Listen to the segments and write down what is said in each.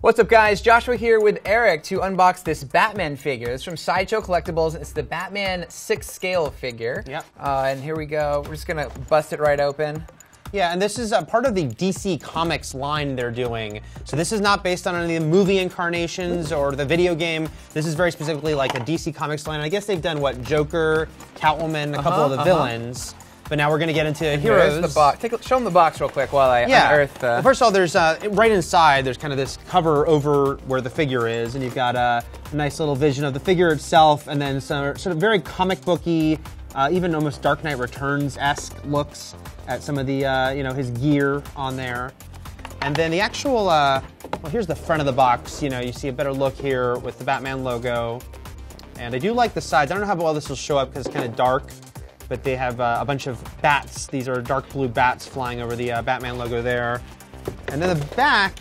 What's up, guys? Joshua here with Eric to unbox this Batman figure. It's from Sideshow Collectibles. It's the Batman 6 scale figure. Yep. And here we go. We're just gonna bust it right open. Yeah, and this is part of the DC Comics line they're doing. So this is not based on any of the movie incarnations or the video game. This is very specifically like a DC Comics line. And I guess they've done, what, Joker, Catwoman, a couple of the villains. But now we're going to get into heroes. Here's the box. Show them the box real quick while I unearth the... Well, first of all, there's right inside, there's kind of this cover over where the figure is, and you've got a nice little vision of the figure itself, and then some sort of very comic booky, even almost Dark Knight Returns-esque looks at some of the, you know, his gear on there. And then the actual, well, here's the front of the box. You know, you see a better look here with the Batman logo. And I do like the sides. I don't know how well this will show up because it's kind of dark. But they have a bunch of bats. These are dark blue bats flying over the Batman logo there. And then the back,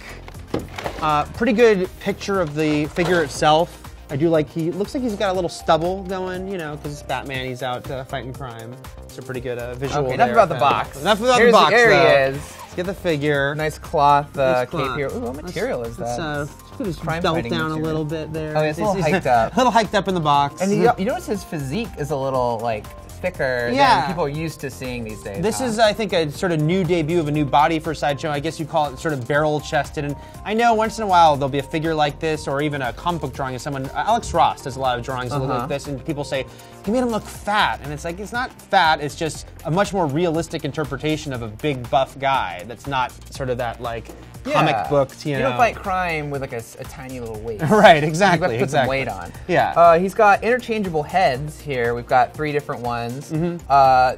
pretty good picture of the figure itself. I do like, he looks like he's got a little stubble going, you know, because it's Batman, he's out fighting crime. It's a pretty good visual. Okay, enough about the box. Enough about the box, There though. he is. Let's get the figure. Nice cloth Nice cape here. Ooh, what material is that? Let's put his belt down material. a little bit there. Oh, it's a little hiked up. A little hiked up in the box. And you notice his physique is a little, like, thicker than people are used to seeing these days. This is, I think, a sort of new debut of a new body for Sideshow. I guess you call it sort of barrel-chested. And I know once in a while there'll be a figure like this, or even a comic book drawing of someone. Alex Ross does a lot of drawings that look like this, and people say, you made him look fat. And it's like, it's not fat, it's just a much more realistic interpretation of a big, buff guy that's not sort of that, like, comic book, you know. You don't fight crime with like a tiny little waist. Right, exactly. You have to put some weight on. Yeah. He's got interchangeable heads here. We've got 3 different ones.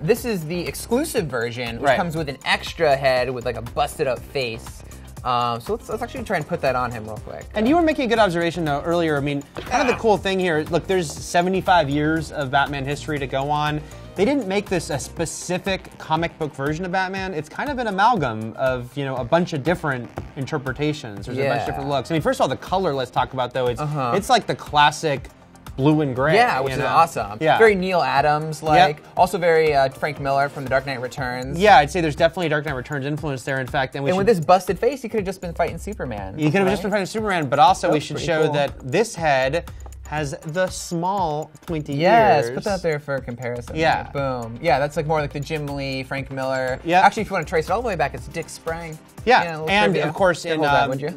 This is the exclusive version, which comes with an extra head with like a busted up face. So let's actually try and put that on him real quick. And you were making a good observation though earlier. I mean, kind of the cool thing here, look, there's 75 years of Batman history to go on. They didn't make this a specific comic book version of Batman. It's kind of an amalgam of, you know, a bunch of different interpretations. There's a bunch of different looks. I mean, first of all, the color, let's talk about though. It's like the classic blue and gray. Yeah, which is awesome. Yeah. Very Neil Adams-like. Also very Frank Miller from The Dark Knight Returns. Yeah, I'd say there's definitely a Dark Knight Returns influence there, in fact. And with this busted face, he could have just been fighting Superman. You could have just been fighting Superman, but also we should show that this head has the small pointy ears. Yes, put that there for comparison. Yeah. Boom. Yeah, that's like more like the Jim Lee, Frank Miller. Yeah. Actually, if you want to trace it all the way back, it's Dick Sprang. Yeah, and of course, in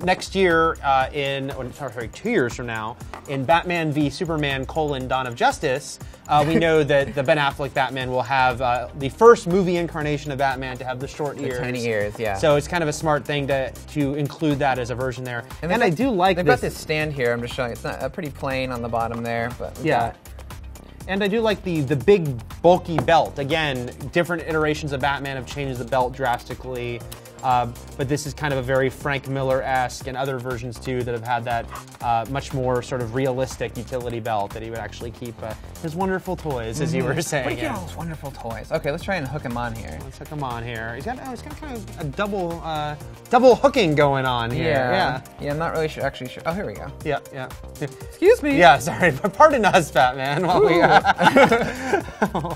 next year, 2 years from now, in Batman v Superman: Dawn of Justice, we know that the Ben Affleck Batman will have the first movie incarnation of Batman to have the short ears. Tiny ears, yeah. So it's kind of a smart thing to include that as a version there. And I do like they've got this stand here. I'm just showing. It's not pretty plain on the bottom there, but and I do like the big bulky belt. Again, different iterations of Batman have changed the belt drastically. But this is kind of a very Frank Miller-esque, and other versions too that have had that much more sort of realistic utility belt that he would actually keep his wonderful toys, as you were saying. Where do you get all those wonderful toys? Okay, let's try and hook him on here. Let's hook him on here. He's got kind of a double hooking going on here. Yeah, I'm not really actually sure. Oh, here we go. Yeah. Excuse me. Yeah, sorry. Pardon us, Batman, while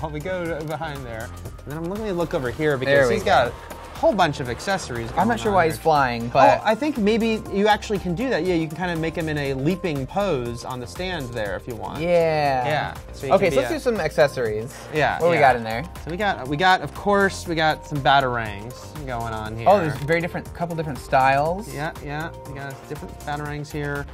we go behind there. And then I'm looking to look over here because he's got a whole bunch of accessories. I'm not sure why he's flying, but I think maybe you actually can do that. Yeah, you can kind of make him in a leaping pose on the stand there if you want. Yeah. So okay, so let's do some accessories. Yeah. What do we got in there? So we got of course some batarangs going on here. Oh, there's couple different styles. Yeah. We got different batarangs here.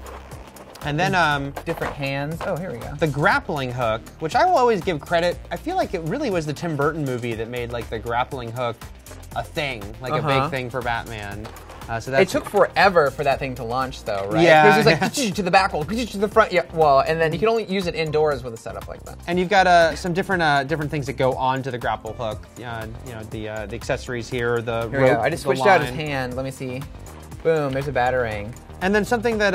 And then different hands. Oh, here we go. The grappling hook, which I will always give credit. I feel like it really was the Tim Burton movie that made like the grappling hook a thing, like a big thing for Batman. So it took forever for that thing to launch, though, right? Yeah. Because it's like to the back wall, to the front wall, and then you can only use it indoors with a setup like that. And you've got some different things that go onto the grapple hook. You know, the accessories here, the here rope. I just switched out his hand. Let me see. Boom. There's a batarang. And then something that,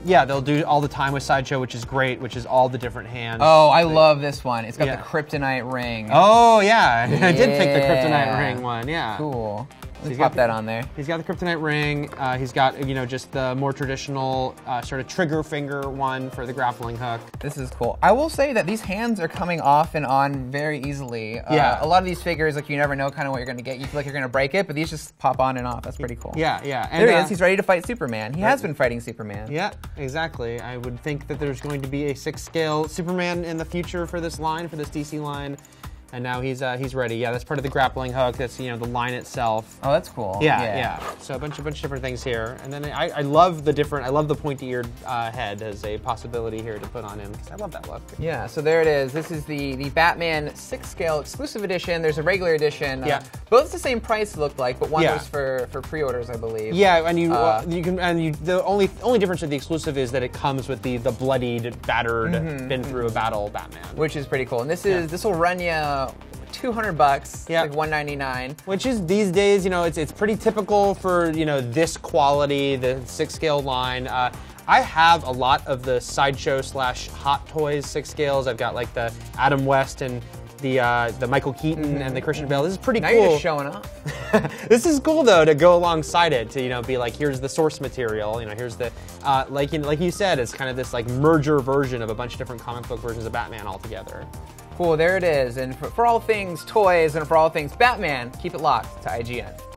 they'll do all the time with Sideshow, which is great, which is all the different hands. Oh, I love this one. It's got the kryptonite ring. Oh, yeah. I did pick the kryptonite ring one, yeah. Cool. Let's pop that on there. He's got the kryptonite ring. He's got, just the more traditional sort of trigger finger one for the grappling hook. This is cool. I will say that these hands are coming off and on very easily. Yeah. A lot of these figures, like, you never know kind of what you're going to get. You feel like you're going to break it, but these just pop on and off. That's pretty cool. Yeah, yeah. And there he is. He's ready to fight Superman. He has been fighting Superman. Yeah, exactly. I would think that there's going to be a 6-scale Superman in the future for this line, for this DC line. And now he's ready. Yeah, that's part of the grappling hook. That's the line itself. Oh, that's cool. Yeah. So a bunch of different things here. And then I love the pointy-eared head as a possibility here to put on him because I love that look. Yeah. So there it is. This is the Batman 6-scale exclusive edition. There's a regular edition. Yeah. Both the same price looked like, but one was for pre-orders, I believe. Yeah, and the only difference with the exclusive is that it comes with the bloodied, battered, been through a battle Batman, which is pretty cool. And this will run you $200, like $199. Which is these days, it's pretty typical for this quality, the 6-scale line. I have a lot of the Sideshow / Hot Toys 6-scales. I've got like the Adam West and the Michael Keaton and the Christian Bale. This is pretty cool. Now you're just showing off. This is cool though to go alongside it to be like, here's the source material. Here's the like you said, it's kind of this like merger version of a bunch of different comic book versions of Batman all together. Cool, there it is. And for all things toys and for all things Batman, keep it locked to IGN.